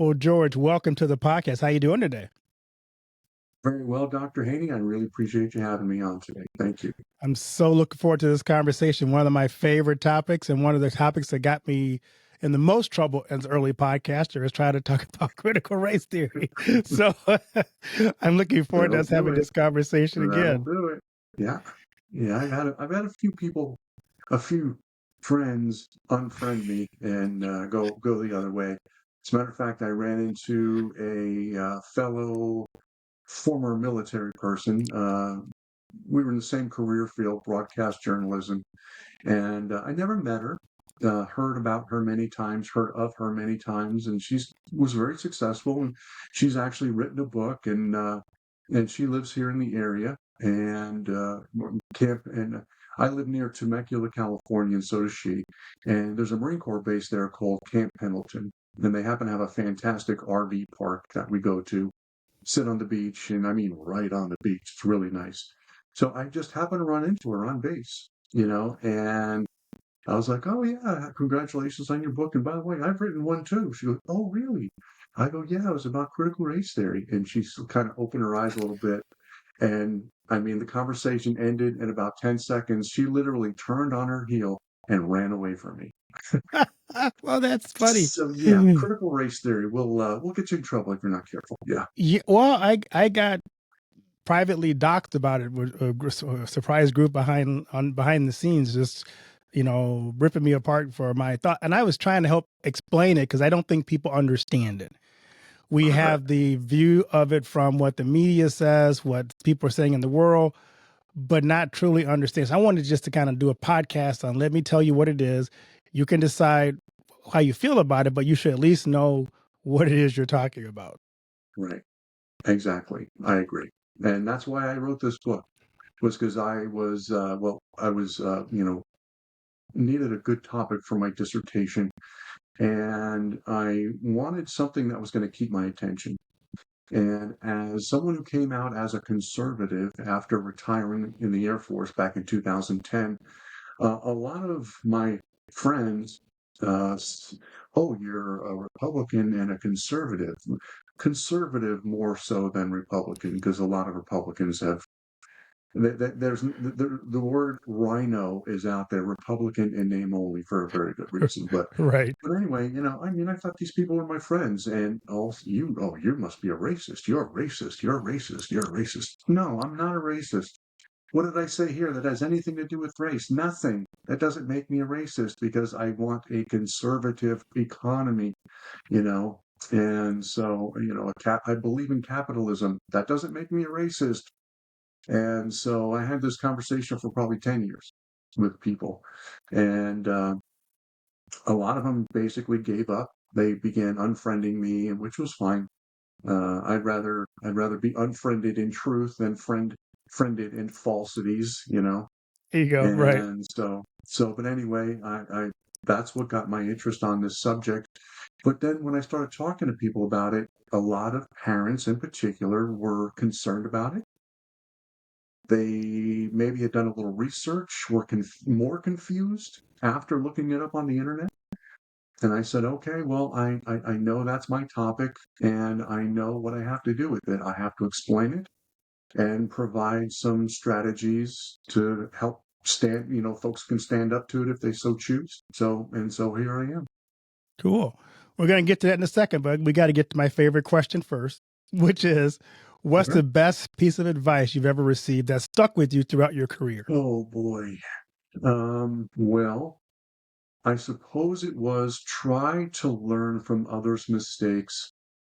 Well, George, welcome to the podcast. How you doing today? Very well, Dr. Haney. I really appreciate you having me on today. Thank you. I'm so looking forward to this conversation. One of my favorite topics, and one of the topics that got me in the most trouble as an early podcaster, is trying to talk about critical race theory. So I'm looking forward to That'll us do having it. this conversation That'll again. do it. Yeah. Yeah. I've had a few people, a few friends unfriend me and go the other way. As a matter of fact, I ran into a fellow former military person. We were in the same career field, broadcast journalism, and I never met her. Heard about her many times, heard of her many times, and she's was very successful. And she's actually written a book, and she lives here in the area. And camp, and I live near Temecula, California, and so does she. And there's a Marine Corps base there called Camp Pendleton, and they happen to have a fantastic RV park that we go to, sit on the beach, and I mean right on the beach. It's really nice. So I just happened to run into her on base, and I was like, "Oh yeah, congratulations on your book. And by the way, I've written one too." She goes, "Oh really?" I go, "Yeah, it was about critical race theory." And she kind of opened her eyes a little bit. And I mean, the conversation ended in about 10 seconds. She literally turned on her heel and ran away from me. Well, that's funny. So yeah, critical race theory will get you in trouble if you're not careful. Yeah. Yeah, well, I got privately doxed about it with a surprise group behind the scenes, just ripping me apart for my thought. And I was trying to help explain it because I don't think people understand it. We Correct. have the view of it from what the media says, what people are saying in the world, but not truly understand. So I wanted just to kind of do a podcast on, let me tell you what it is. You can decide how you feel about it, but you should at least know what it is you're talking about. Right. Exactly. I agree. And that's why I wrote this book, was because I was, needed a good topic for my dissertation. And I wanted something that was going to keep my attention. And as someone who came out as a conservative after retiring in the Air Force back in 2010, a lot of my friends, oh, you're a Republican and a conservative. Conservative more so than Republican, because a lot of Republicans have the word rhino is out there, Republican in name only, for a very good reason. But Right. but anyway, I mean, I thought these people were my friends, and you must be a racist. You're a racist. You're a racist. You're a racist. No, I'm not a racist. What did I say here that has anything to do with race? Nothing. That doesn't make me a racist because I want a conservative economy, you know. And so, I believe in capitalism. That doesn't make me a racist. And so I had this conversation for probably 10 years with people. And a lot of them basically gave up. They began unfriending me, and which was fine. I'd rather be unfriended in truth than friended in falsities, There you go. Right. And but anyway, I that's what got my interest on this subject. But then when I started talking to people about it, a lot of parents in particular were concerned about it. They maybe had done a little research, were more confused after looking it up on the internet. And I said, okay, well, I know that's my topic, and I know what I have to do with it. I have to explain it and provide some strategies to help folks can stand up to it if they so choose. So here I am. Cool. We're going to get to that in a second, but we got to get to my favorite question first, which is, what's Okay. the best piece of advice you've ever received that stuck with you throughout your career? Oh boy. Well, I suppose it was try to learn from others' mistakes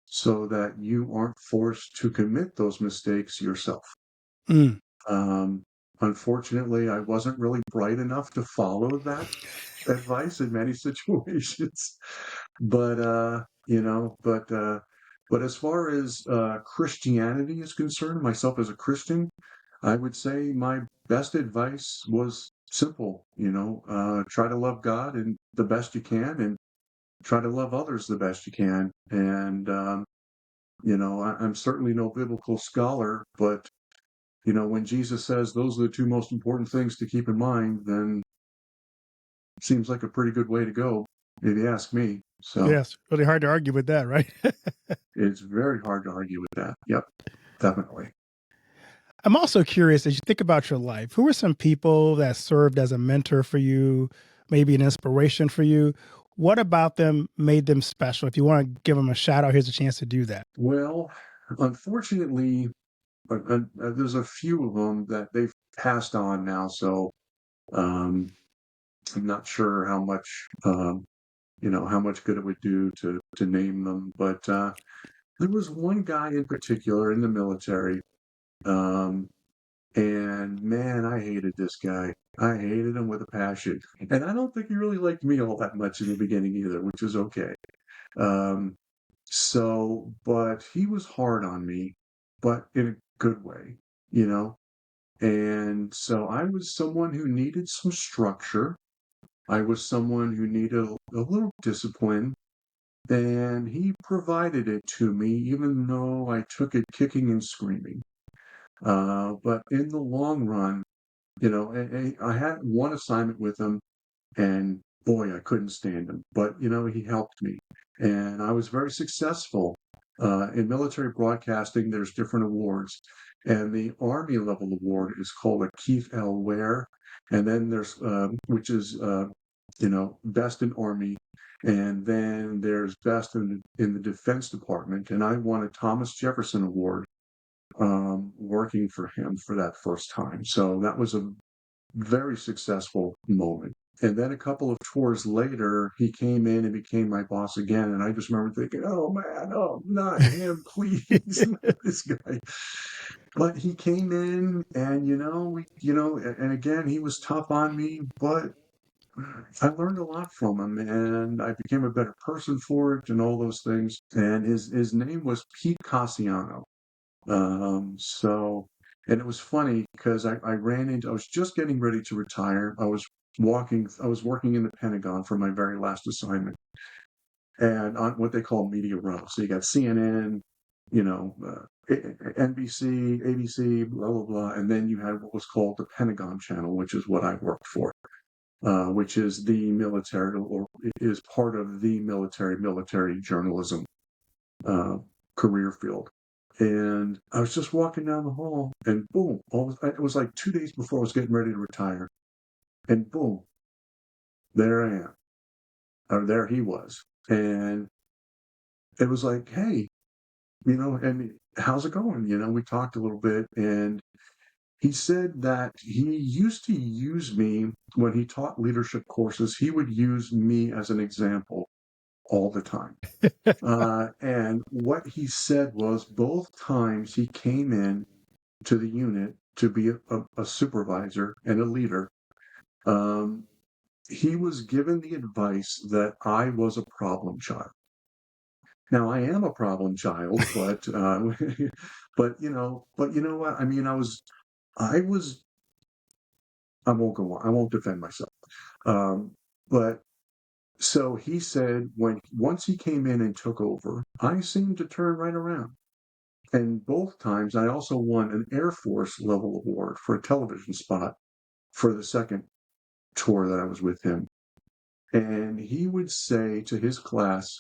so that you aren't forced to commit those mistakes yourself. Mm. Um, Unfortunately, I wasn't really bright enough to follow that advice in many situations. But but as far as Christianity is concerned, myself as a Christian, I would say my best advice was simple. Try to love God and the best you can, and try to love others the best you can. And I'm certainly no biblical scholar, but when Jesus says those are the two most important things to keep in mind, then it seems like a pretty good way to go. if you ask me. So Yes, really hard to argue with that, right? it's very hard to argue with that. Yep, definitely. I'm also curious as you think about your life, who are some people that served as a mentor for you, maybe an inspiration for you? What about them made them special? If you want to give them a shout out, here's a chance to do that. Well, unfortunately, there's a few of them that they've passed on now. So um, I'm not sure how much how much good it would do to name them. But there was one guy in particular in the military, um, and man, I hated this guy. I hated him with a passion, and I don't think he really liked me all that much in the beginning either, which is okay. Um, but he was hard on me, but in a good way, you know. And so I was someone who needed some structure. I was someone who needed a little discipline, and he provided it to me, even though I took it kicking and screaming. But in the long run, I had one assignment with him, and boy, I couldn't stand him. But he helped me, and I was very successful. In military broadcasting, there's different awards, and the Army level award is called a Keith L. Ware, and then there's which is best in Army, and then there's best in the Defense Department, and I won a Thomas Jefferson Award working for him for that first time. So that was a very successful moment. And then a couple of tours later, he came in and became my boss again. And I just remember thinking, oh man, oh, not him, please, not this guy. But he came in and, and again, he was tough on me, but I learned a lot from him and I became a better person for it and all those things. And his name was Pete Cassiano. And it was funny because I was just getting ready to retire. I was working in the Pentagon for my very last assignment and on what they call Media Row. So you got CNN, NBC, ABC, blah, blah, blah. And then you had what was called the Pentagon Channel, which is what I worked for, which is the military or is part of the military journalism uh, career field. And I was just walking down the hall, and boom! It was like 2 days before I was getting ready to retire, and boom, there I am, or there he was, and it was like, hey, and how's it going? We talked a little bit, and he said that he used to use me when he taught leadership courses. He would use me as an example all the time. And what he said was both times he came in to the unit to be a supervisor and a leader, um, he was given the advice that I was a problem child. Now I am a problem child, but but you know what? I mean, I was. I won't go on. I won't defend myself. But so he said once he came in and took over, I seemed to turn right around. And both times I also won an Air Force level award for a television spot for the second tour that I was with him. And he would say to his class,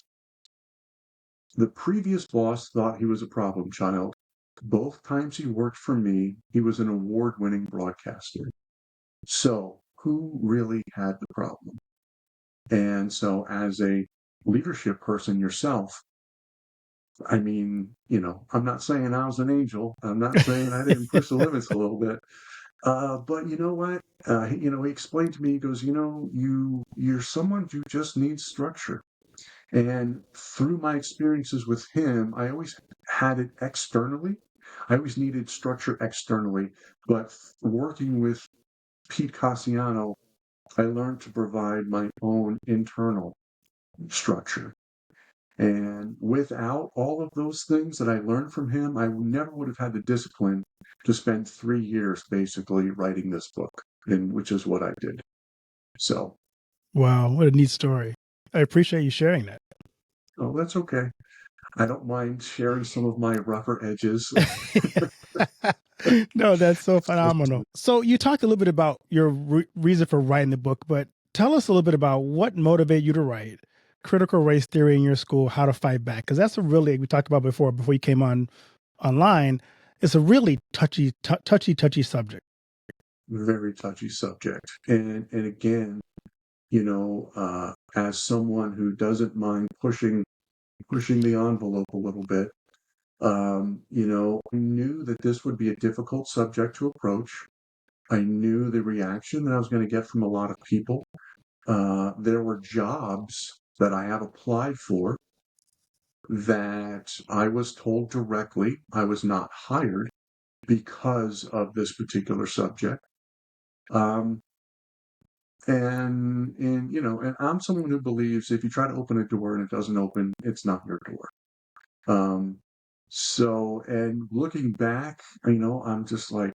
the previous boss thought he was a problem child. Both times he worked for me, he was an award-winning broadcaster. So who really had the problem? And so as a leadership person yourself, I mean, I'm not saying I was an angel. I'm not saying I didn't push the limits a little bit. But you know what? He explained to me, he goes, you're someone who just needs structure. And through my experiences with him, I always had it externally. I always needed structure externally. But working with Pete Cassiano, I learned to provide my own internal structure. And without all of those things that I learned from him, I never would have had the discipline to spend 3 years basically writing this book, and which is what I did. So, Wow, what a neat story. I appreciate you sharing that. oh, that's okay. I don't mind sharing some of my rougher edges. No, that's so phenomenal. So you talked a little bit about your reason for writing the book, but tell us a little bit about what motivated you to write. critical race theory in your school, how to fight back? Because that's a really, we talked about before you came online. It's a really touchy subject. Very touchy subject. And again, as someone who doesn't mind pushing the envelope a little bit, I knew that this would be a difficult subject to approach. I knew the reaction that I was going to get from a lot of people. There were jobs that I have applied for that I was told directly I was not hired because of this particular subject. Um, and I'm someone who believes if you try to open a door and it doesn't open, it's not your door. And looking back, I'm just like,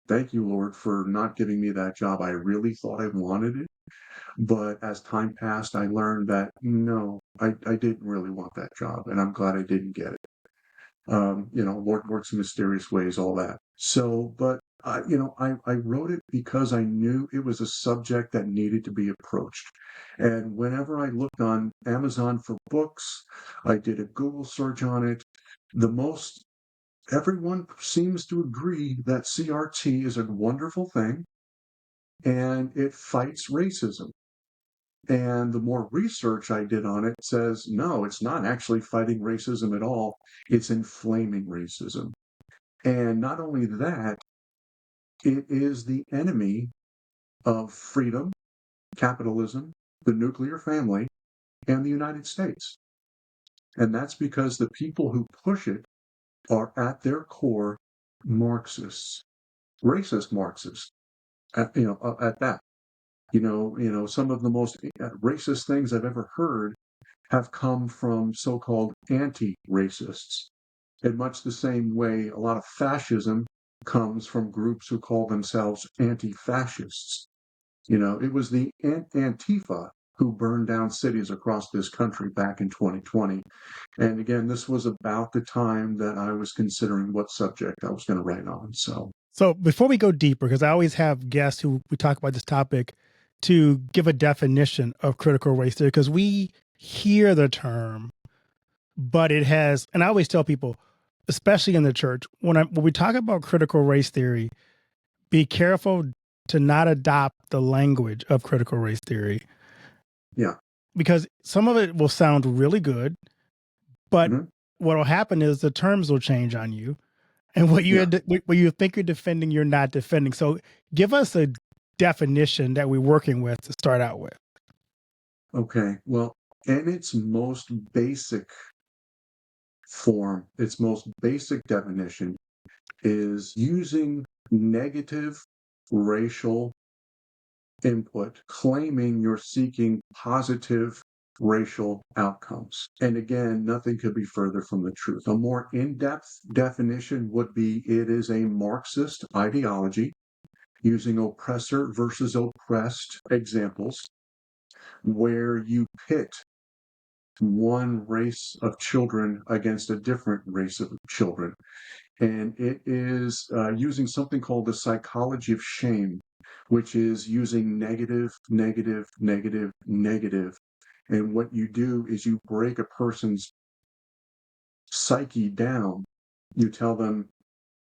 thank you, Lord, for not giving me that job. I really thought I wanted it. But as time passed, I learned that no, I didn't really want that job, and I'm glad I didn't get it. Lord works in mysterious ways, all that. So, but I wrote it because I knew it was a subject that needed to be approached. And whenever I looked on Amazon for books, I did a Google search on it. Everyone seems to agree that CRT is a wonderful thing and it fights racism. And the more research I did on it says, no, it's not actually fighting racism at all. It's inflaming racism. And not only that, it is the enemy of freedom, capitalism, the nuclear family, and the United States. And that's because the people who push it are at their core Marxists, racist Marxists, at that. Some of the most racist things I've ever heard have come from so-called anti-racists. In much the same way, a lot of fascism comes from groups who call themselves anti-fascists. It was the Antifa who burned down cities across this country back in 2020. And again, this was about the time that I was considering what subject I was going to write on. So before we go deeper, because I always have guests who we talk about this topic to give a definition of critical race theory, because we hear the term, but it has, and I always tell people, especially in the church, when we talk about critical race theory, be careful to not adopt the language of critical race theory. Yeah. Because some of it will sound really good, but what will happen is the terms will change on you. And what you think you're defending, you're not defending. So give us a definition that we're working with to start out with. Okay. Well, in its most basic form, its most basic definition is using negative racial input, claiming you're seeking positive racial outcomes. And again, nothing could be further from the truth. A more in-depth definition would be it is a Marxist ideology using oppressor versus oppressed examples where you pit one race of children against a different race of children. And it is using something called the psychology of shame, which is using negative, negative, negative, negative. And what you do is you break a person's psyche down. You tell them,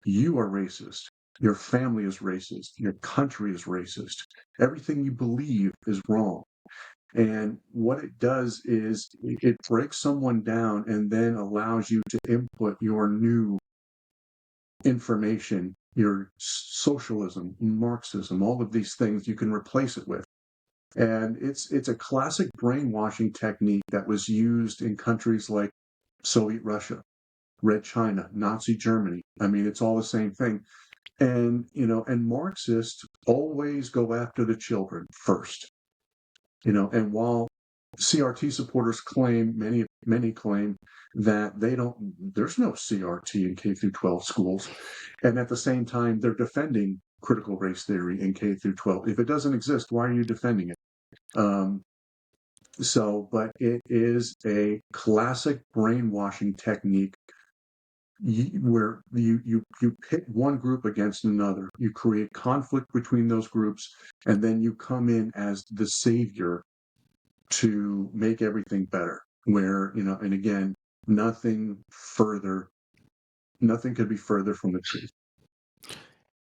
you are racist. Your family is racist. Your country is racist. Everything you believe is wrong. And what it does is it breaks someone down and then allows you to input your new information, your socialism, Marxism, all of these things you can replace it with. And it's a classic brainwashing technique that was used in countries like Soviet Russia, Red China, Nazi Germany. I mean, it's all the same thing. And, and Marxists always go after the children first. And while CRT supporters claim, many claim that there's no CRT in K through 12 schools. And at the same time, they're defending critical race theory in K through 12. If it doesn't exist, why are you defending it? But it is a classic brainwashing technique where you pit one group against another. You create conflict between those groups, and then you come in as the savior to make everything better. Where, and again, nothing could be further from the truth.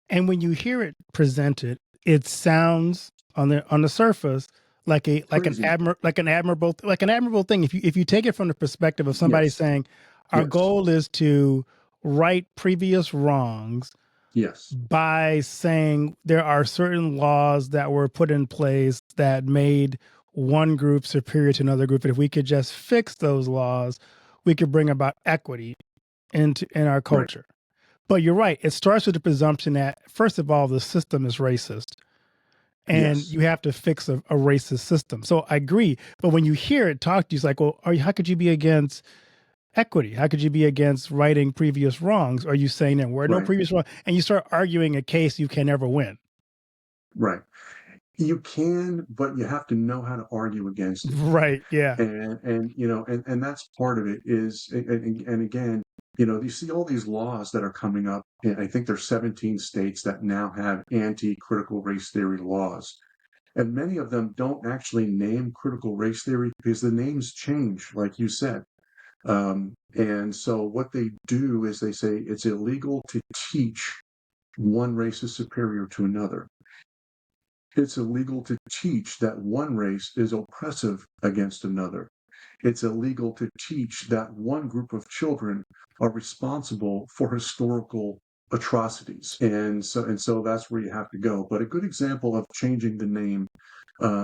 And when you hear it presented, it sounds on the surface like a Crazy. like an admirable thing. If you take it from the perspective of somebody Yes. saying, our Yes. goal is to right previous wrongs Yes. by saying there are certain laws that were put in place that made one group superior to another group. And if we could just fix those laws, we could bring about equity in our Right. culture. But you're right. It starts with the presumption that, first of all, the system is racist and Yes. you have to fix a racist system. So I agree. But when you hear it talk to you, it's like, well, how could you be against equity? How could you be against righting previous wrongs? Are you saying there were no Right. previous wrongs? And you start arguing a case you can never win. Right. You can, but you have to know how to argue against it. Right. Yeah. And that's part of it is, and again, you see all these laws that are coming up, and I think there's 17 states that now have anti-critical race theory laws. And many of them don't actually name critical race theory because the names change, like you said. And so what they do is they say it's illegal to teach one race is superior to another. It's illegal to teach that one race is oppressive against another. It's illegal to teach that one group of children are responsible for historical atrocities. And so that's where you have to go. But a good example of changing the name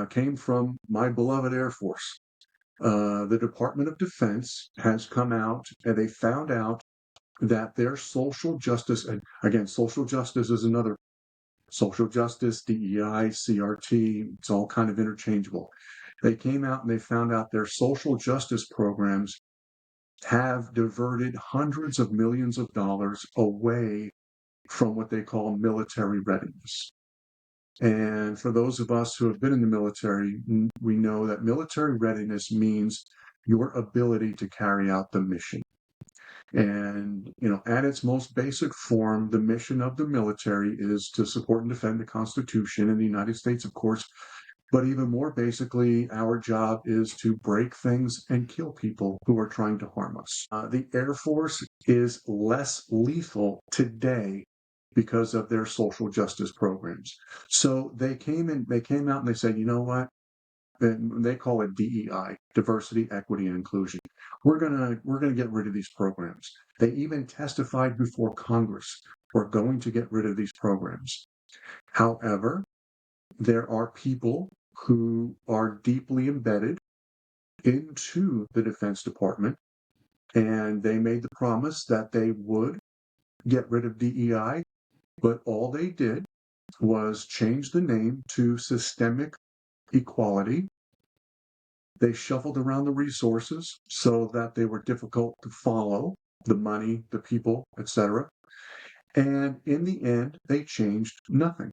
came from my beloved Air Force. The Department of Defense has come out and they found out that their social justice, and again, social justice is another social justice, DEI, CRT, it's all kind of interchangeable. They came out and they found out their social justice programs have diverted hundreds of millions of dollars away from what they call military readiness. And for those of us who have been in the military, we know that military readiness means your ability to carry out the mission. And, at its most basic form, the mission of the military is to support and defend the Constitution in the United States, of course. But even more basically, our job is to break things and kill people who are trying to harm us. The Air Force is less lethal today because of their social justice programs. So they came out and they said, you know what? And they call it DEI, diversity, equity, and inclusion. We're gonna get rid of these programs. They even testified before Congress. We're going to get rid of these programs. However, there are people who are deeply embedded into the Defense Department, and they made the promise that they would get rid of DEI, but all they did was change the name to Systemic Equality. They shuffled around the resources so that they were difficult to follow, the money, the people, etc. And in the end, they changed nothing.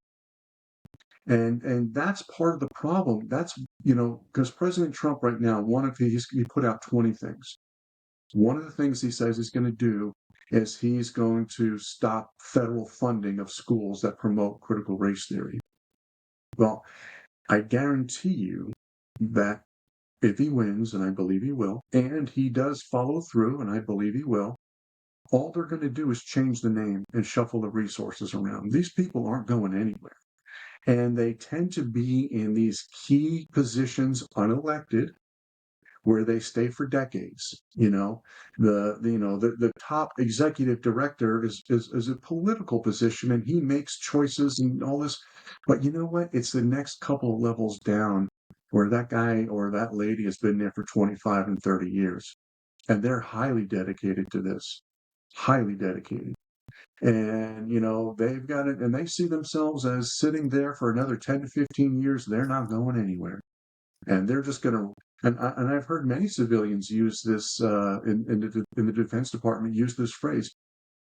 And that's part of the problem. That's, because President Trump right now, he put out 20 things. One of the things he says he's going to do is he's going to stop federal funding of schools that promote critical race theory. Well, I guarantee you that if he wins, and I believe he will, and he does follow through, and I believe he will, all they're going to do is change the name and shuffle the resources around. These people aren't going anywhere. And they tend to be in these key positions unelected where they stay for decades. The top executive director is a political position and he makes choices and all this. But you know what? It's the next couple of levels down where that guy or that lady has been there for 25 and 30 years. And they're highly dedicated to this, highly dedicated. And, they've got it and they see themselves as sitting there for another 10 to 15 years. They're not going anywhere. And they're just going to, and I've heard many civilians use this in the Defense Department, use this phrase.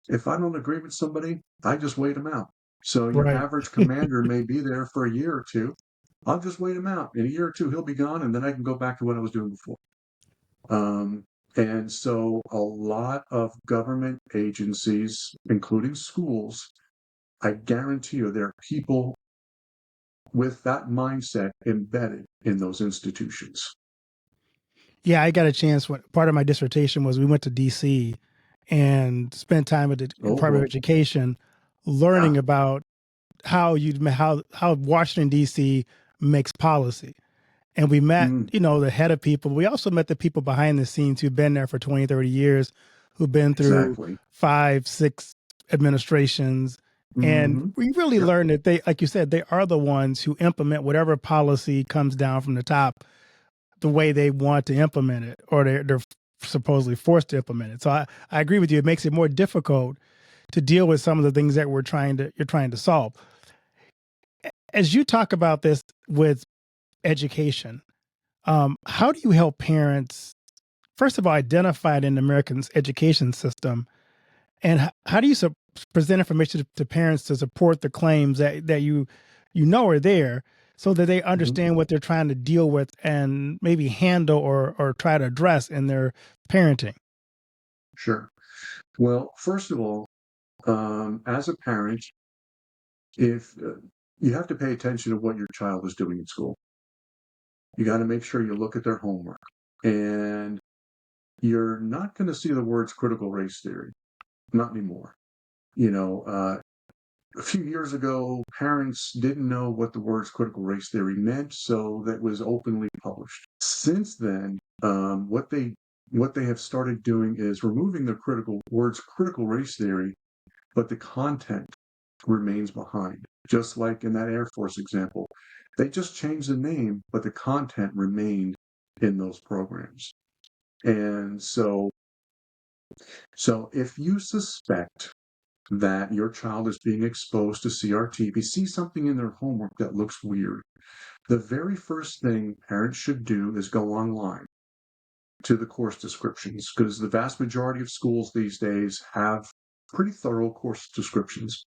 If I don't agree with somebody, I just wait them out. So your Right. average commander may be there for a year or two. I'll just wait him out. In a year or two, he'll be gone, and then I can go back to what I was doing before. And so a lot of government agencies, including schools, I guarantee you there are people with that mindset embedded in those institutions. Yeah, I got a chance. When part of my dissertation was we went to DC and spent time at the Oh Department boy. of Education, Yeah. learning about how Washington DC makes policy. And we met, Mm, the head of people. We also met the people behind the scenes who've been there for 20, 30 years, who've been through exactly. 5, 6 administrations. And Hmm. we really Yep. learned that they, like you said, they are the ones who implement whatever policy comes down from the top the way they want to implement it, or they're supposedly forced to implement it. So I agree with you. It makes it more difficult to deal with some of the things that you're trying to solve. As you talk about this with education, how do you help parents, first of all, identify it in the American education system, and how do you present information to parents to support the claims that you know are there, so that they Hmm. understand what they're trying to deal with and maybe handle or try to address in their parenting? Sure. Well, first of all, as a parent, if you have to pay attention to what your child is doing in school, you got to make sure you look at their homework, and you're not going to see the words critical race theory, not anymore. You know, a few years ago, parents didn't know what the words critical race theory meant, so that was openly published. Since then, what they have started doing is removing the critical race theory, but the content remains behind. Just like in that Air Force example, they just changed the name, but the content remained in those programs. And so if you suspect that your child is being exposed to CRT, if you see something in their homework that looks weird, the very first thing parents should do is go online to the course descriptions, because the vast majority of schools these days have pretty thorough course descriptions.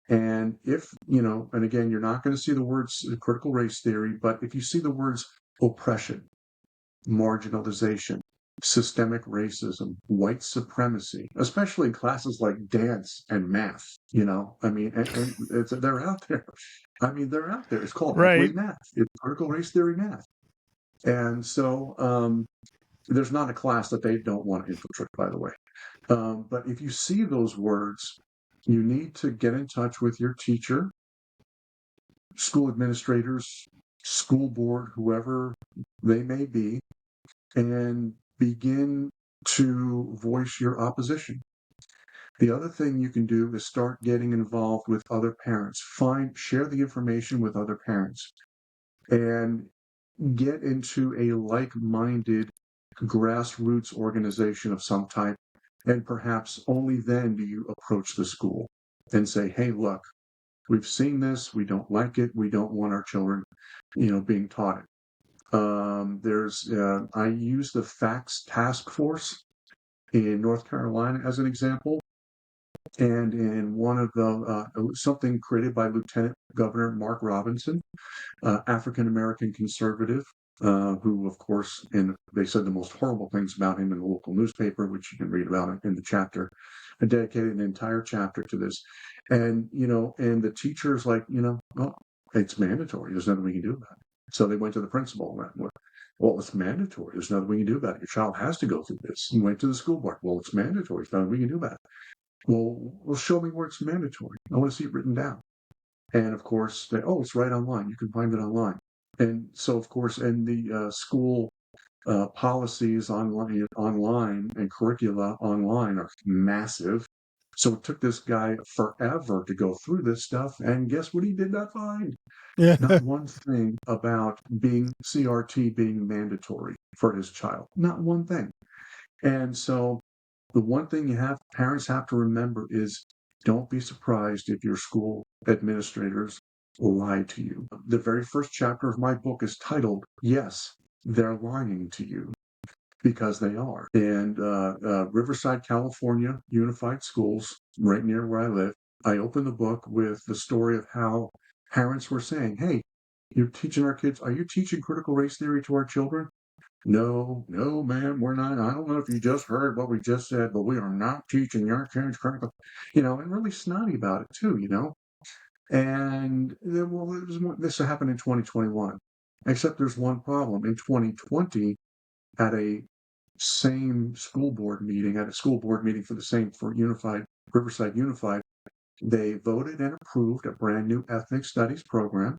And and again, you're not going to see the words critical race theory, but if you see the words oppression, marginalization, systemic racism, white supremacy, especially in classes like dance and math. I mean, and they're out there. I mean, they're out there. It's called equity Right. math. It's critical race theory math. And so there's not a class that they don't want to infiltrate, by the way. But if you see those words, you need to get in touch with your teacher, school administrators, school board, whoever they may be, and begin to voice your opposition. The other thing you can do is start getting involved with other parents. Share the information with other parents and get into a like-minded grassroots organization of some type. And perhaps only then do you approach the school and say, hey, look, we've seen this. We don't like it. We don't want our children, being taught it. I use the FACTS task force in North Carolina as an example, and in one of something created by Lieutenant Governor Mark Robinson, African American conservative, who, of course, they said the most horrible things about him in the local newspaper, which you can read about in the chapter. I dedicated an entire chapter to this, and and the teacher's like, well, it's mandatory. There's nothing we can do about it. So they went to the principal and went, well, it's mandatory. There's nothing we can do about it. Your child has to go through this. He went to the school board. Well, it's mandatory. There's nothing we can do about it. Well, show me where it's mandatory. I want to see it written down. And of course, it's right online. You can find it online. And so, of course, and the school policies online and curricula online are massive. So it took this guy forever to go through this stuff. And guess what he did not find? Yeah. Not one thing about CRT being mandatory for his child. Not one thing. And so the one thing parents have to remember is don't be surprised if your school administrators lie to you. The very first chapter of my book is titled, Yes, They're Lying to You, because they are. And Riverside, California, Unified Schools, right near where I live, I open the book with the story of how parents were saying, hey, you're teaching our kids, are you teaching critical race theory to our children? No, no, ma'am, we're not. I don't know if you just heard what we just said, but we are not teaching your kids critical, and really snotty about it too. And then, well, this happened in 2021, except there's one problem. In 2020, at a same school board meeting, for Riverside Unified, they voted and approved a brand new ethnic studies program.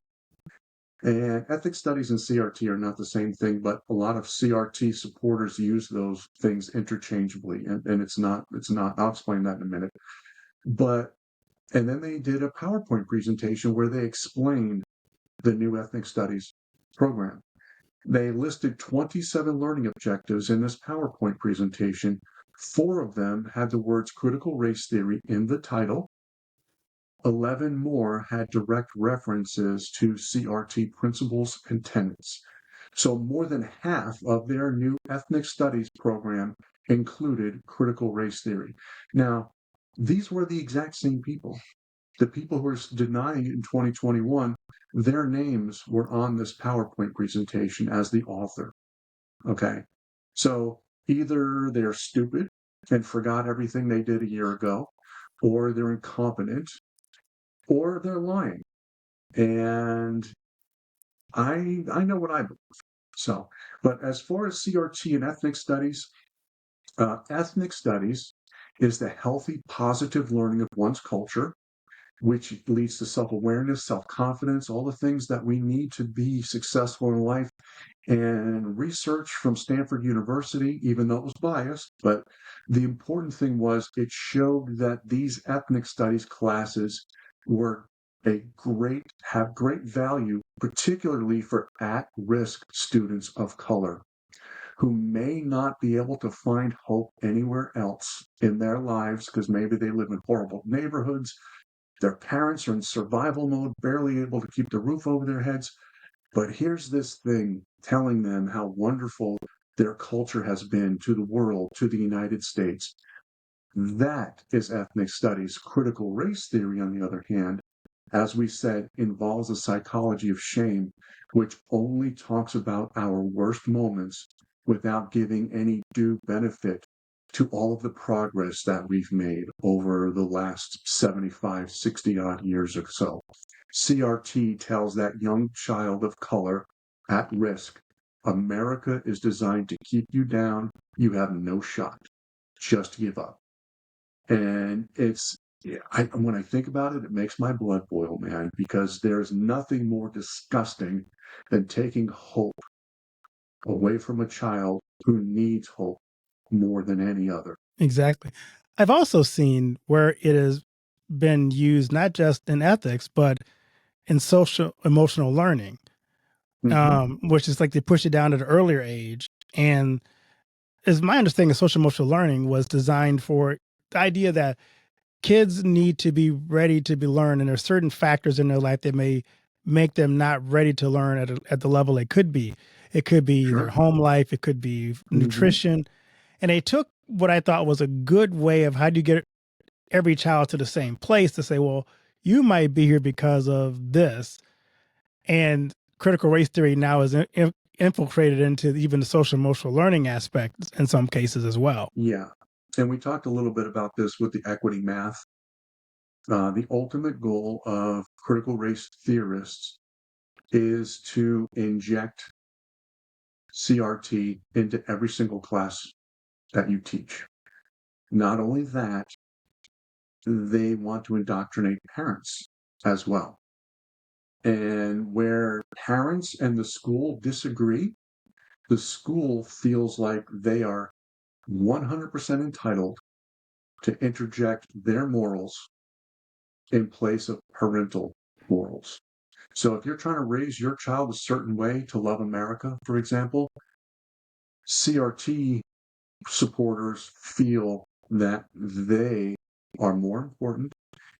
And ethnic studies and CRT are not the same thing, but a lot of CRT supporters use those things interchangeably, and it's not. I'll explain that in a minute. And then they did a PowerPoint presentation where they explained the new ethnic studies program. They listed 27 learning objectives in this PowerPoint presentation. 4 of them had the words critical race theory in the title. 11 more had direct references to CRT principles and tenets. So more than half of their new ethnic studies program included critical race theory. Now, these were the exact same people. The people who were denying it in 2021, their names were on this PowerPoint presentation as the author. Okay. So either they're stupid and forgot everything they did a year ago, or they're incompetent, or they're lying. And I know what I believe. So, but as far as CRT and ethnic studies is the healthy, positive learning of one's culture, which leads to self-awareness, self-confidence, all the things that we need to be successful in life. And research from Stanford University, even though it was biased, but the important thing was it showed that these ethnic studies classes have great value, particularly for at-risk students of color who may not be able to find hope anywhere else in their lives because maybe they live in horrible neighborhoods. Their parents are in survival mode, barely able to keep the roof over their heads. But here's this thing telling them how wonderful their culture has been to the world, to the United States. That is ethnic studies. Critical race theory, on the other hand, as we said, involves a psychology of shame, which only talks about our worst moments without giving any due benefit to all of the progress that we've made over the last 75, 60 odd years or so. CRT tells that young child of color at risk, America is designed to keep you down. You have no shot. Just give up. And when I think about it, it makes my blood boil, man, because there's nothing more disgusting than taking hope away from a child who needs hope more than any other. Exactly. I've also seen where it has been used not just in ethics, but in social emotional learning, which is like they push it down at an earlier age. And as my understanding of social emotional learning was designed for the idea that kids need to be ready to be learned, and there's certain factors in their life that may make them not ready to learn at the level they could be. It could be their home life, it could be nutrition. And they took what I thought was a good way of how do you get every child to the same place to say, well, you might be here because of this. And critical race theory now is infiltrated into even the social emotional learning aspect in some cases as well. Yeah. And we talked a little bit about this with the equity math. The ultimate goal of critical race theorists is to inject CRT into every single class that you teach. Not only that, they want to indoctrinate parents as well. And where parents and the school disagree, the school feels like they are 100% entitled to interject their morals in place of parental morals. So if you're trying to raise your child a certain way to love America, for example, CRT supporters feel that they are more important,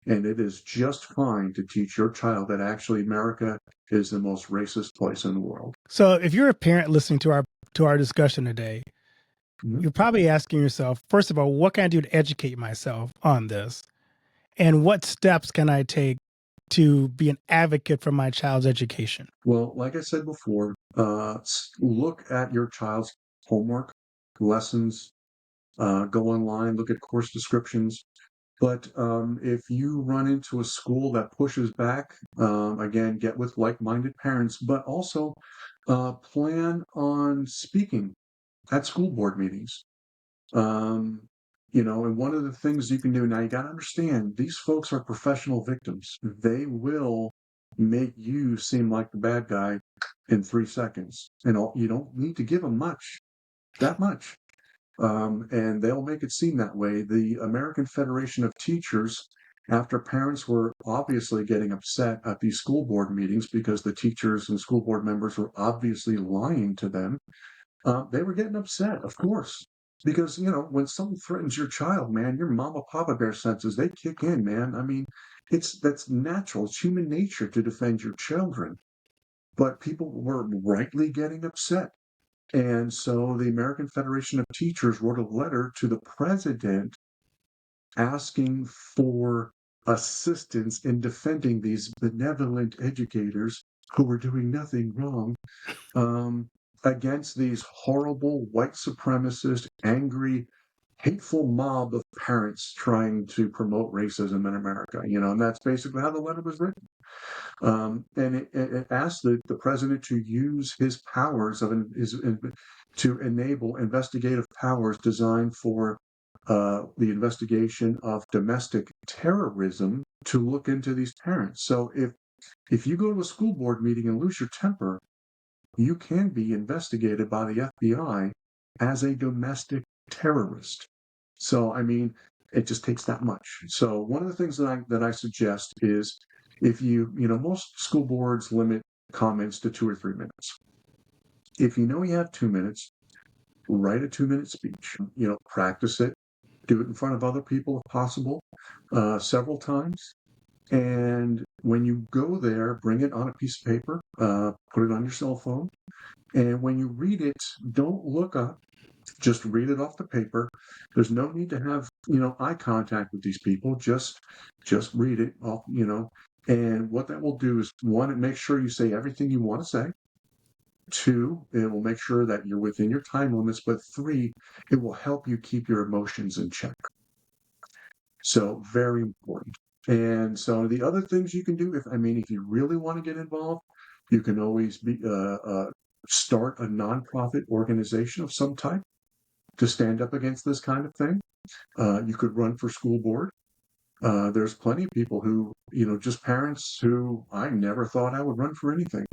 and it is just fine to teach your child that actually America is the most racist place in the world. So if you're a parent listening to our discussion today, you're probably asking yourself, first of all, what can I do to educate myself on this? And what steps can I take to be an advocate for my child's education? Well, like I said before, look at your child's homework, lessons, go online, look at course descriptions. But if you run into a school that pushes back, again, get with like-minded parents, but also plan on speaking at school board meetings. And one of the things you can do now, you got to understand these folks are professional victims. They will make you seem like the bad guy in 3 seconds. You don't need to give them that much. And they'll make it seem that way. The American Federation of Teachers, after parents were obviously getting upset at these school board meetings because the teachers and school board members were obviously lying to them, they were getting upset, of course, because when someone threatens your child, man, your mama papa bear senses, they kick in, man. I mean, that's natural. It's human nature to defend your children, but people were rightly getting upset. And so the American Federation of Teachers wrote a letter to the president asking for assistance in defending these benevolent educators who were doing nothing wrong, against these horrible white supremacist, angry, hateful mob of parents trying to promote racism in America. And that's basically how the letter was written. And it asked the president to use his powers to enable investigative powers designed for the investigation of domestic terrorism to look into these parents. So if you go to a school board meeting and lose your temper, you can be investigated by the FBI as a domestic terrorist. So, I mean, it just takes that much. So one of the things that I suggest is if most school boards limit comments to 2 or 3 minutes. If you have 2 minutes, write a 2-minute speech, practice it, do it in front of other people if possible, several times. And when you go there, bring it on a piece of paper, put it on your cell phone. And when you read it, don't look up, just read it off the paper. There's no need to have, eye contact with these people. Just read it off, and what that will do is, one, it makes sure you say everything you want to say. 2, it will make sure that you're within your time limits. But 3, it will help you keep your emotions in check. So very important. And so the other things you can do, if you really want to get involved, you can always start a nonprofit organization of some type to stand up against this kind of thing. You could run for school board. There's plenty of people who, just parents who I never thought I would run for anything.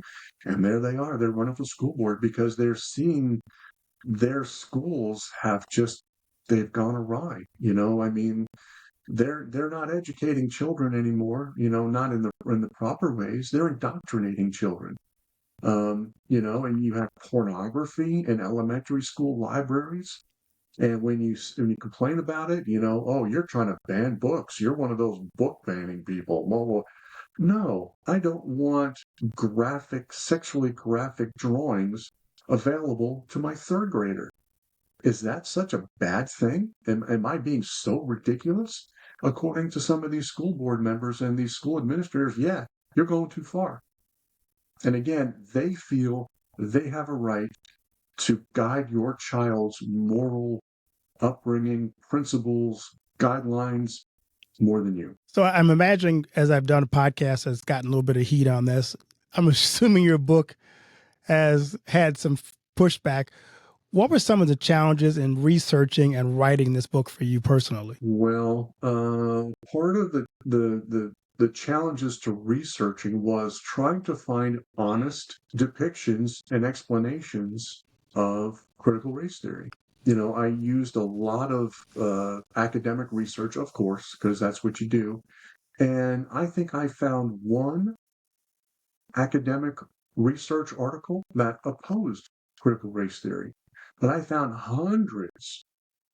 And there they are. They're running for school board because they're seeing their schools they've gone awry. They're not educating children anymore, not in the proper ways. They're indoctrinating children. And you have pornography in elementary school libraries. And when you complain about it, oh, you're trying to ban books. You're one of those book banning people. Well, no, I don't want sexually graphic drawings available to my 3rd grader. Is that such a bad thing? Am I being so ridiculous? According to some of these school board members and these school administrators, yeah, you're going too far. And again, they feel they have a right to guide your child's moral upbringing, principles, guidelines more than you. So I'm imagining, as I've done a podcast that's gotten a little bit of heat on this, I'm assuming your book has had some pushback. What were some of the challenges in researching and writing this book for you personally? Well, part of the challenges to researching was trying to find honest depictions and explanations of critical race theory. I used a lot of academic research, of course, because that's what you do. And I think I found one academic research article that opposed critical race theory. But I found hundreds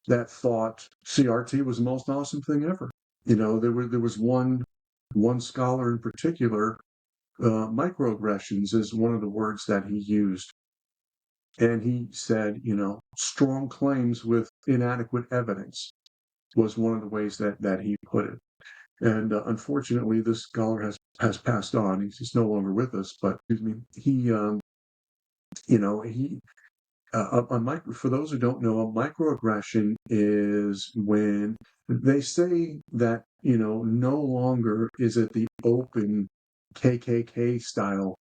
that thought CRT was the most awesome thing ever. There was one scholar in particular, microaggressions is one of the words that he used. And he said, strong claims with inadequate evidence was one of the ways that he put it. And unfortunately, this scholar has passed on. He's no longer with us, but excuse me, for those who don't know, a microaggression is when they say that, no longer is it the open KKK style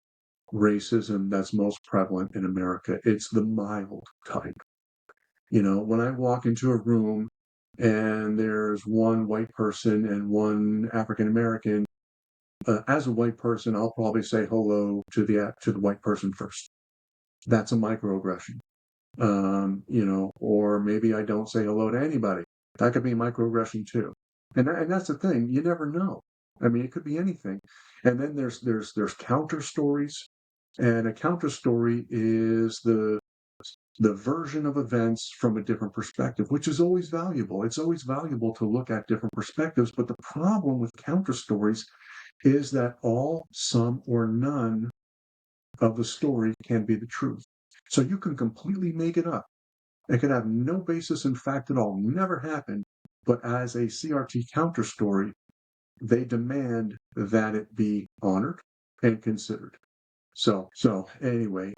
racism that's most prevalent in America. It's the mild type. When I walk into a room and there's one white person and one African American, as a white person, I'll probably say hello to the white person first. That's a microaggression. Or maybe I don't say hello to anybody. That could be microaggression too. And that's the thing. You never know. I mean, it could be anything. And then there's counter stories, and a counter story is the version of events from a different perspective, which is always valuable. It's always valuable to look at different perspectives. But the problem with counter stories is that all, some, or none of the story can be the truth. So you can completely make it up. It could have no basis in fact at all, never happened. But as a CRT counter story, they demand that it be honored and considered. So anyway,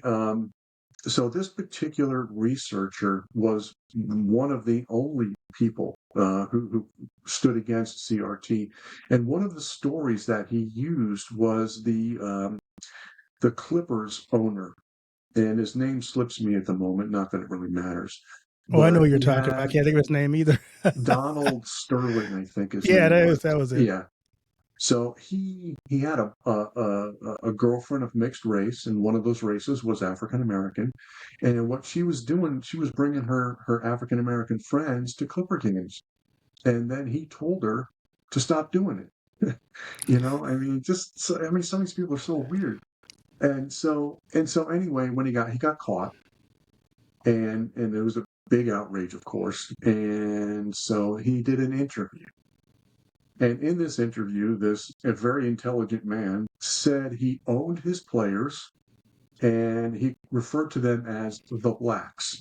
so this particular researcher was one of the only people who stood against CRT, and one of the stories that he used was the Clippers owner, and his name slips me at the moment. Not that it really matters. Oh, I know But what you're he talking about. I had can't think of his name either. Donald Sterling, I think his Yeah, name was. that was it. Yeah. So he had a girlfriend of mixed race, and one of those races was African American. And what she was doing, she was bringing her African American friends to Clipper games, and then he told her to stop doing it. I mean, some of these people are so weird. And so anyway, when he got caught, and it was a big outrage, of course. And so he did an interview. And in this interview, a very intelligent man said he owned his players, and he referred to them as the blacks.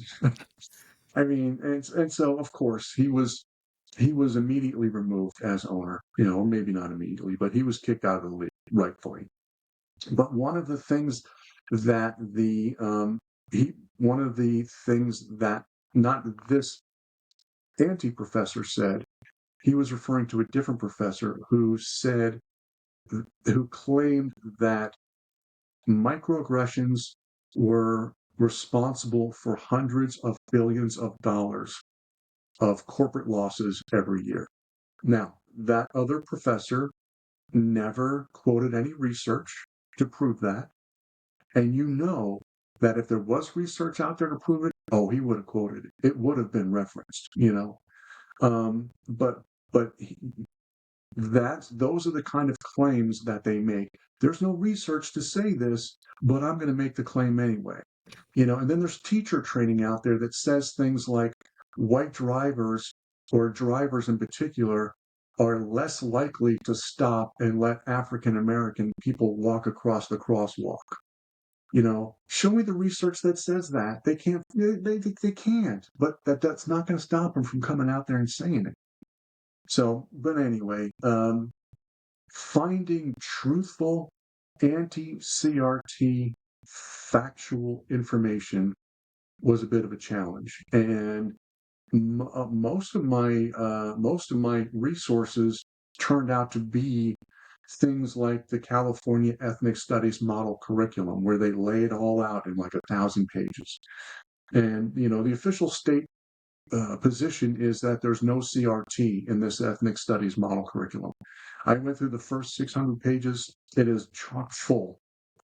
I mean, and so of course he was immediately removed as owner. Maybe not immediately, but he was kicked out of the league, rightfully. But one of the things that not this anti-professor said, he was referring to a different professor who claimed that microaggressions were responsible for hundreds of billions of dollars of corporate losses every year. Now, that other professor never quoted any research to prove that. And that if there was research out there to prove it, he would have quoted it. It would have been referenced, But those are the kind of claims that they make. There's no research to say this, but I'm going to make the claim anyway. And then there's teacher training out there that says things like white drivers, or drivers in particular, are less likely to stop and let African American people walk across the crosswalk. Show me the research that says that. They can't. They can't. But that's not going to stop them from coming out there and saying it. So, but anyway, finding truthful anti-CRT factual information was a bit of a challenge, and most of my resources turned out to be things like the California Ethnic Studies Model Curriculum, where they lay it all out in like 1,000 pages. And the official state position is that there's no CRT in this ethnic studies model curriculum. I went through the first 600 pages. It is chock full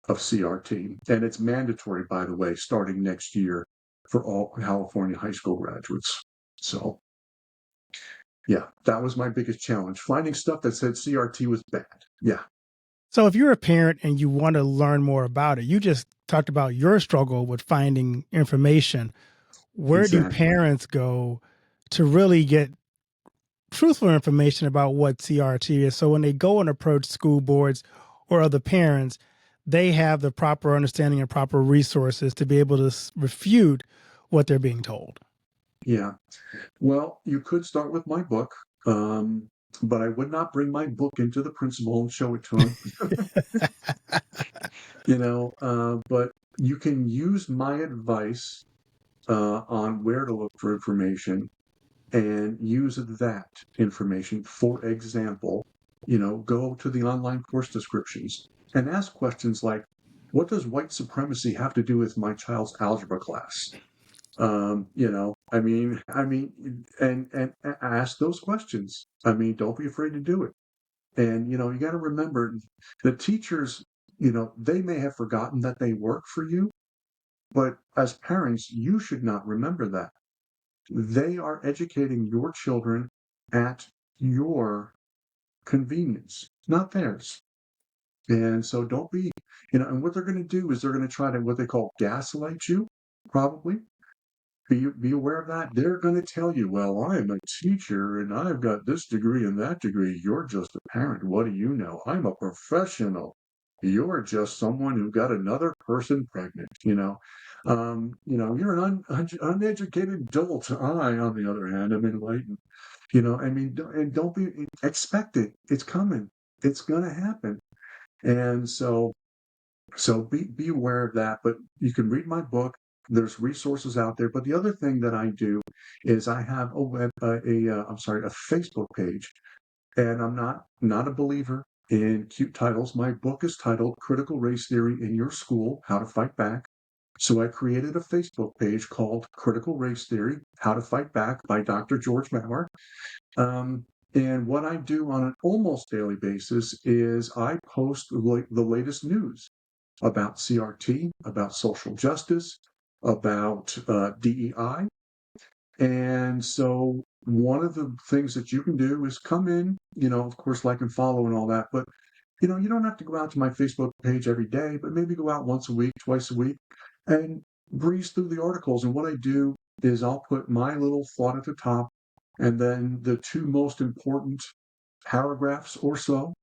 of CRT, and it's mandatory, by the way, starting next year for all California high school graduates. So, yeah, that was my biggest challenge, finding stuff that said CRT was bad. Yeah. So if you're a parent and you want to learn more about it, you just talked about your struggle with finding information. Where do parents go to really get truthful information about what CRT is? So when they go and approach school boards or other parents, they have the proper understanding and proper resources to be able to refute what they're being told. Yeah. Well, you could start with my book, but I would not bring my book into the principal and show it to him. But you can use my advice on where to look for information and use that information. For example, go to the online course descriptions and ask questions like, what does white supremacy have to do with my child's algebra class? And ask those questions. Don't be afraid to do it. And you got to remember, the teachers, they may have forgotten that they work for you, but as parents, you should not remember that. They are educating your children at your convenience, not theirs. And so don't be, and what they're going to do is they're going to try to what they call gaslight you, probably. Be aware of that. They're going to tell you, well, I'm a teacher and I've got this degree and that degree. You're just a parent. What do you know? I'm a professional. You're just someone who got another person pregnant. You're an uneducated adult. I, on the other hand, am enlightened. And don't be expect it. It's coming. It's going to happen. And so be aware of that. But you can read my book. There's resources out there. But the other thing that I do is I have a Facebook page, and I'm not a believer in cute titles. My book is titled "Critical Race Theory in Your School: How to Fight Back." So I created a Facebook page called Critical Race Theory: How to Fight Back by Dr. George Maurer. And what I do on an almost daily basis is I post the latest news about CRT, about social justice, about DEI. And so one of the things that you can do is come in, of course, like and follow and all that. But, you don't have to go out to my Facebook page every day, but maybe go out once a week, twice a week, and breeze through the articles. And what I do is I'll put my little thought at the top and then the two most important paragraphs or so.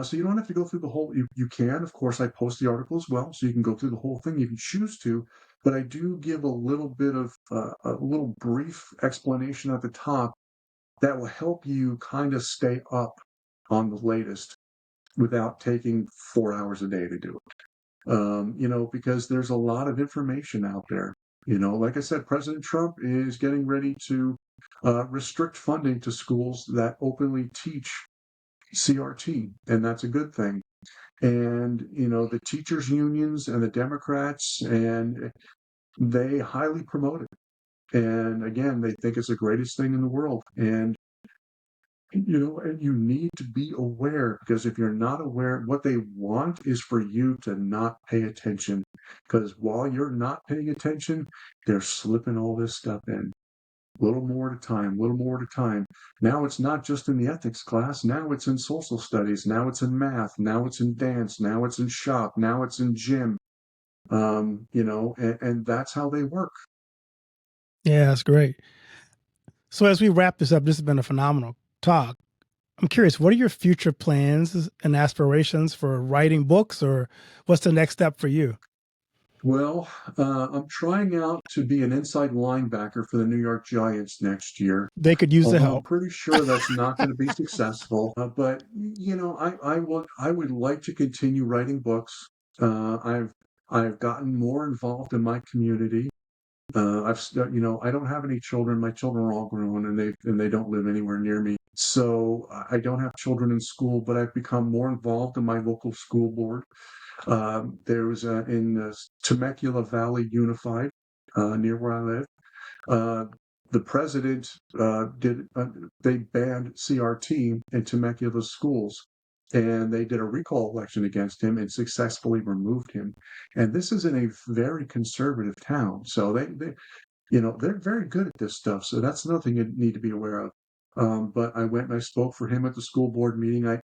So you don't have to go through the whole. You can, of course, I post the article as well, so you can go through the whole thing. You can choose to, but I do give a little bit of a little brief explanation at the top that will help you kind of stay up on the latest without taking 4 hours a day to do it. Because there's a lot of information out there. Like I said, President Trump is getting ready to restrict funding to schools that openly teach CRT, and that's a good thing. And the teachers unions and the Democrats, and they highly promote it. And again, they think it's the greatest thing in the world. And and you need to be aware, because if you're not aware, what they want is for you to not pay attention. Because while you're not paying attention, they're slipping all this stuff in. Little more at a time, little more at a time. Now it's not just in the ethics class. Now it's in social studies. Now it's in math. Now it's in dance. Now it's in shop. Now it's in gym. And that's how they work. Yeah, that's great. So as we wrap this up, this has been a phenomenal talk. I'm curious, what are your future plans and aspirations for writing books, or what's the next step for you? Well, I'm trying out to be an inside linebacker for the New York Giants next year. They could use the Although I'm help. pretty sure that's not going to be successful. But I would like to continue writing books. I've gotten more involved in my community. I don't have any children. My children are all grown, and they don't live anywhere near me. So I don't have children in school, but I've become more involved in my local school board. There was in Temecula Valley Unified, near where I live. Uh, the president they banned CRT in Temecula schools, and they did a recall election against him and successfully removed him. And this is in a very conservative town, so they're very good at this stuff. So that's another thing you need to be aware of. But I went and I spoke for him at the school board meeting. I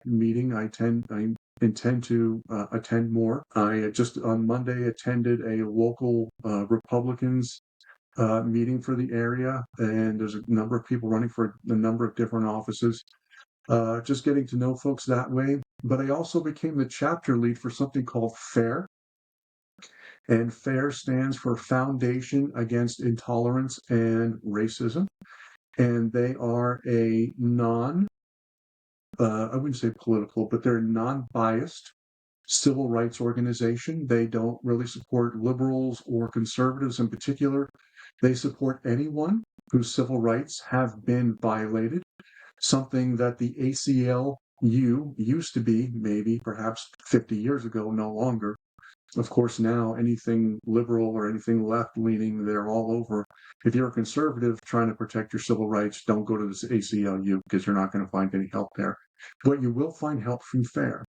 intend to attend more. I just on Monday attended a local Republicans meeting for the area, and there's a number of people running for a number of different offices. Just getting to know folks that way. But I also became the chapter lead for something called FAIR, and FAIR stands for Foundation Against Intolerance and Racism. And they are a I wouldn't say political, but they're non-biased civil rights organization. They don't really support liberals or conservatives in particular. They support anyone whose civil rights have been violated, something that the ACLU used to be, maybe perhaps 50 years ago, no longer. of course, now anything liberal or anything left leaning, they're all over. If you're a conservative trying to protect your civil rights, don't go to the ACLU because you're not going to find any help there. But you will find help from FAIR.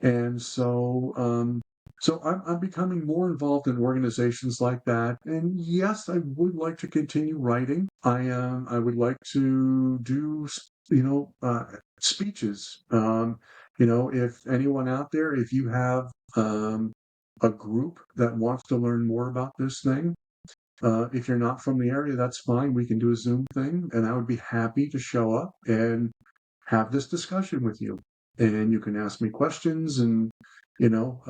And so I'm becoming more involved in organizations like that. And yes, I would like to continue writing. I would like to do speeches. If anyone out there, if you have a group that wants to learn more about this thing, if you're not from the area, that's fine. We can do a Zoom thing, and I would be happy to show up and have this discussion with you. And you can ask me questions, and you know.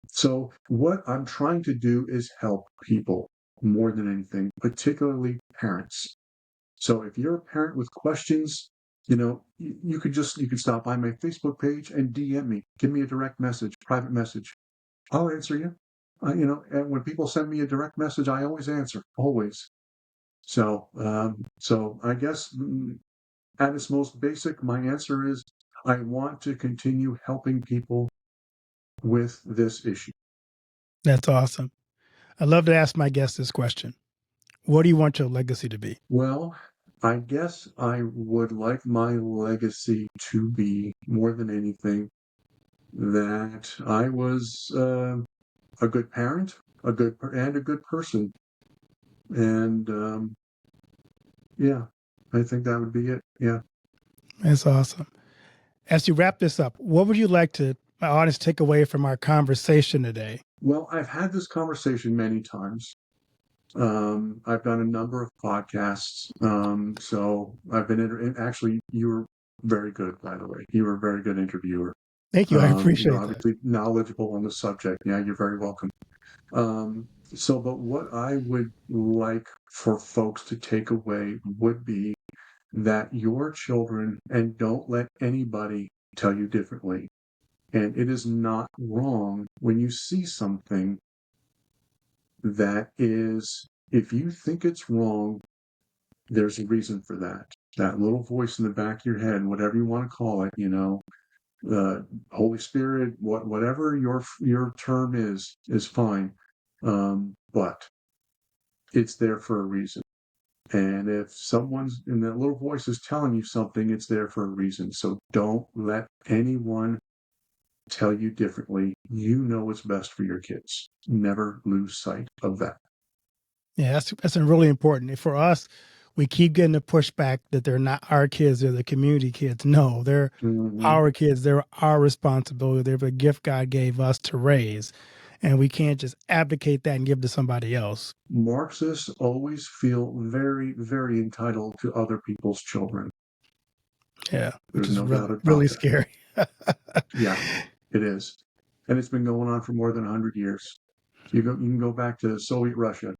So what I'm trying to do is help people more than anything, particularly parents. So if you're a parent with questions, you could stop by my Facebook page and DM me, give me a direct message, private message. I'll answer you. And when people send me a direct message, I always answer, always. So I guess at its most basic, my answer is I want to continue helping people with this issue. That's awesome. I love to ask my guests this question. What do you want your legacy to be? Well, I guess I would like my legacy to be, more than anything, that I was a good parent, a good person, and yeah, I think that would be it. Yeah. That's awesome. As you wrap this up, what would you like my audience take away from our conversation today? Well, I've had this conversation many times. I've done a number of podcasts. So I've been actually, you were very good, by the way. You were a very good interviewer. Thank you. I appreciate obviously knowledgeable on the subject. Yeah, you're very welcome. But what I would like for folks to take away would be that your children, and don't let anybody tell you differently. And it is not wrong when you see something that is, if you think it's wrong, there's a reason for that. That little voice in the back of your head, whatever you want to call it, Holy Spirit, whatever your term is fine. But it's there for a reason. And if someone's in that little voice is telling you something, it's there for a reason. So don't let anyone tell you differently. You know what's best for your kids. Never lose sight of that. Yeah, that's really important. For us, we keep getting the pushback that they're not our kids, they're the community kids. No, they're our kids. They're our responsibility. They're the gift God gave us to raise. And we can't just abdicate that and give to somebody else. Marxists always feel very, very entitled to other people's children. Yeah, which There's is no doubt about really that. scary. Yeah, it is. And it's been going on for more than 100 years. You can go back to Soviet Russia,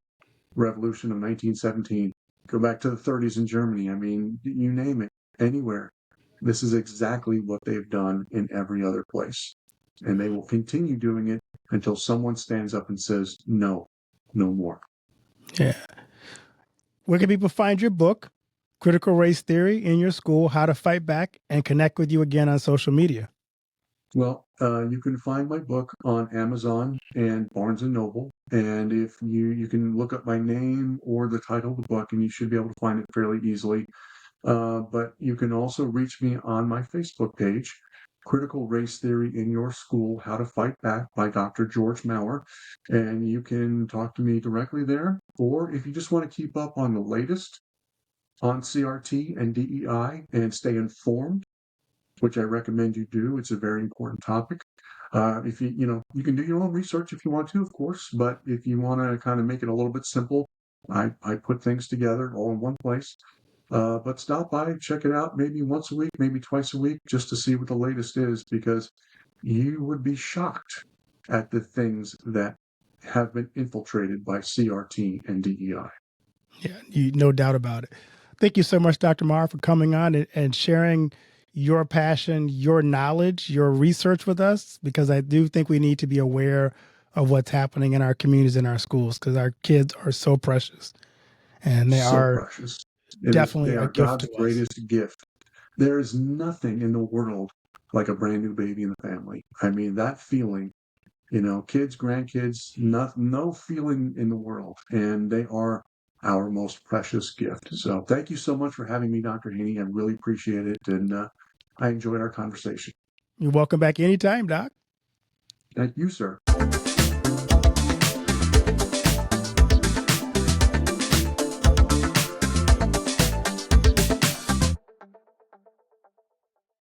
Revolution of 1917. Go back to the 30s in Germany. I mean, you name it, anywhere. This is exactly what they've done in every other place. And they will continue doing it until someone stands up and says, no, no more. Yeah. Where can people find your book, Critical Race Theory, in your school, How to Fight Back, and connect with you again on social media? Well, you can find my book on Amazon and Barnes & Noble. And if you can look up my name or the title of the book, and you should be able to find it fairly easily. But you can also reach me on my Facebook page, Critical Race Theory in Your School, How to Fight Back by Dr. George Maurer. And you can talk to me directly there. Or if you just want to keep up on the latest on CRT and DEI and stay informed, which I recommend you do. It's a very important topic. If you can do your own research if you want to, of course, but if you want to kind of make it a little bit simple, I put things together all in one place. But stop by, check it out, maybe once a week, maybe twice a week, just to see what the latest is, because you would be shocked at the things that have been infiltrated by CRT and DEI. Yeah, no doubt about it. Thank you so much, Dr. Maurer, for coming on and sharing your passion, your knowledge, your research with us, because I do think we need to be aware of what's happening in our communities, in our schools, because our kids are so precious. And they are precious. definitely They are a gift God's greatest gift. There is nothing in the world like a brand new baby in the family. I mean, that feeling kids, grandkids, no feeling in the world, and they are our most precious gift. So thank you so much for having me, Dr. Haney. I really appreciate it, and I enjoyed our conversation. You're welcome back anytime, Doc. Thank you, sir.